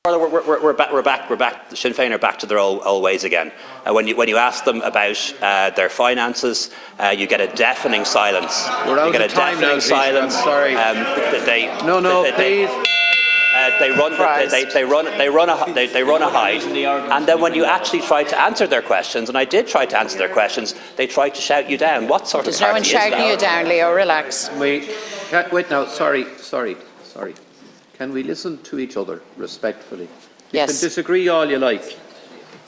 We're back. The Sinn Féin are back to their old ways again. When you ask them about their finances, you get a deafening silence. We're out of time now, silence. I'm sorry. Please. They run a hide, and then when you actually try to answer their questions, and I did try to answer their questions, they try to shout you down. What sort of party is that? There's no one shouting you down, Leo. Relax. Wait now. Sorry. Can we listen to each other respectfully? You can disagree all you like.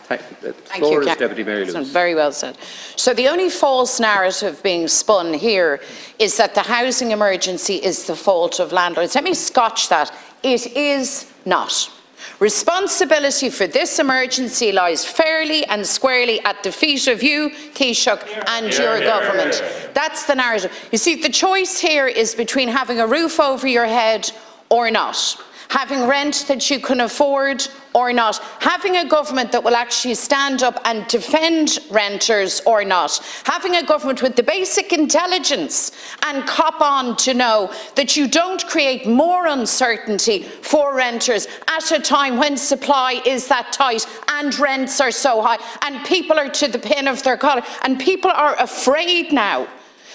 Thank you, Deputy Mayor Lewis. Very well said. So the only false narrative being spun here is that the housing emergency is the fault of landlords. Let me scotch that. It is not. Responsibility for this emergency lies fairly and squarely at the feet of you, Taoiseach, and your government. That's the narrative. You see, the choice here is between having a roof over your head or not, having rent that you can afford or not, having a government that will actually stand up and defend renters or not, having a government with the basic intelligence and cop on to know that you don't create more uncertainty for renters at a time when supply is that tight and rents are so high and people are to the pin of their collar and people are afraid now.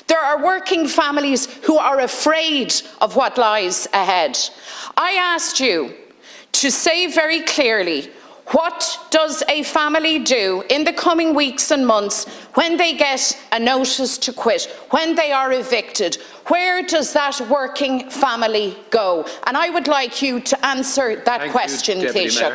There are working families who are afraid of what lies ahead. I asked you to say very clearly, what does a family do in the coming weeks and months when they get a notice to quit, when they are evicted? Where does that working family go? And I would like you to answer that question, Taoiseach.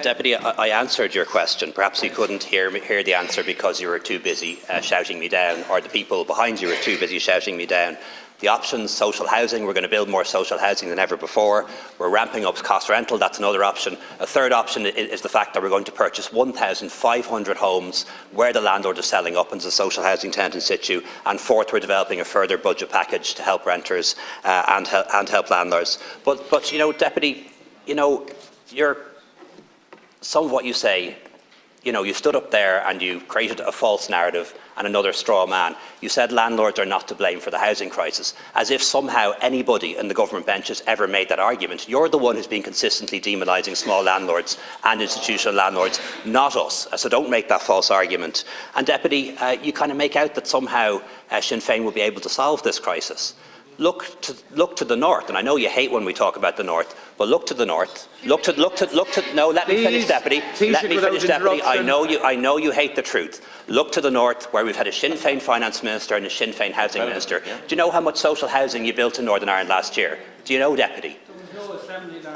Deputy, I answered your question. Perhaps you couldn't hear the answer because you were too busy shouting me down, or the people behind you were too busy shouting me down. The options, social housing, we're going to build more social housing than ever before. We're ramping up cost rental, that's another option. A third option is the fact that we're going to purchase 1,500 homes where the landlord is selling up into social housing tenant in situ. And fourth, we're developing a further budget package to help renters and help landlords. But you know, Deputy, you know, some of what you say, you know, you stood up there and you created a false narrative and another straw man. You said landlords are not to blame for the housing crisis, as if somehow anybody in the government benches ever made that argument. You're the one who's been consistently demonising small landlords and institutional landlords, not us. So don't make that false argument. And Deputy, you kind of make out that somehow Sinn Féin will be able to solve this crisis. Look to the north, and I know you hate when we talk about the north, but look to the north. No, let me finish, Deputy. Let me finish, Deputy. I know you hate the truth. Look to the north, where we've had a Sinn Féin finance minister and a Sinn Féin housing minister. Do you know how much social housing you built in Northern Ireland last year? Do you know, Deputy?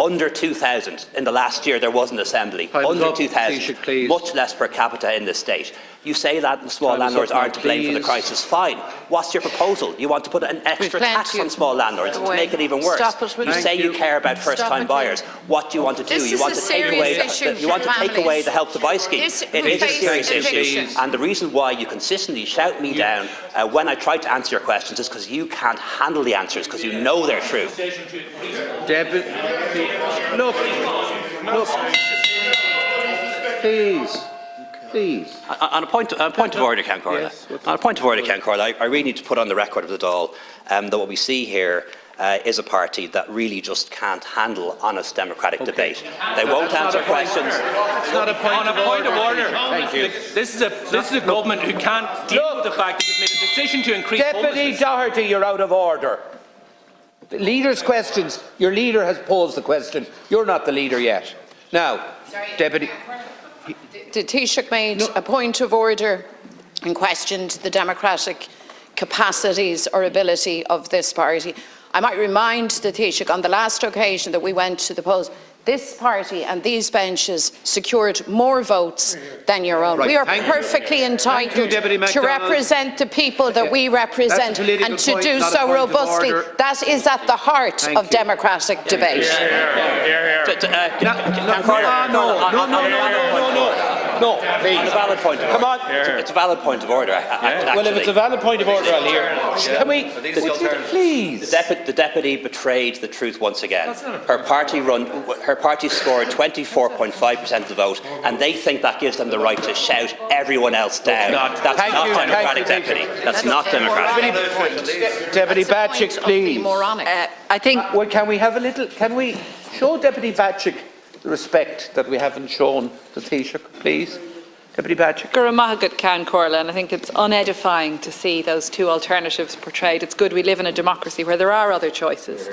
Under 2,000. In the last year, there was an assembly. Under 2,000. Much less per capita in this state. You say that small landlords aren't to blame for the crisis. Fine. What's your proposal? You want to put an extra tax on small landlords to make it even worse. You say you care about first-time buyers. What do you want to do? You want to take away the Help to Buy scheme. It is a serious issue, and the reason why you consistently shout me down when I try to answer your questions is because you can't handle the answers, because you know they're true. Look, please. On a point of order, Count Corley. Yes, on a point of order, Count Corley, I really need to put on the record of the Dáil that what we see here is a party that really just can't handle honest democratic debate. They won't answer questions. It's not a point of order. Thank you. This is a government who can't deal with the fact that you've made a decision to increase Deputy Doherty, you're out of order. The leader's questions. Your leader has posed the question. You're not the leader yet. Now, Deputy. The Taoiseach made a point of order and questioned the democratic capacities or ability of this party. I might remind the Taoiseach, on the last occasion that we went to the polls, this party and these benches secured more votes than your own. We are perfectly entitled to represent the people that we represent and to do so robustly. That is at the heart of democratic debate. No. No, please. On a valid point of order. Come on. It's a valid point of order. Well, if it's a valid point of order, I'll hear. Can we, please? The deputy betrayed the truth once again. Her party scored 24.5% of the vote, and they think that gives them the right to shout everyone else down. That's not democratic, deputy. That's not democratic. Deputy Batchik, please. Moronic. I think Well, can we have a little? Can we show Deputy Batchik the respect that we haven't shown the Taoiseach, please? Deputy Batchik. Guramahagat Can Corla, and I think it's unedifying to see those two alternatives portrayed. It's good we live in a democracy where there are other choices.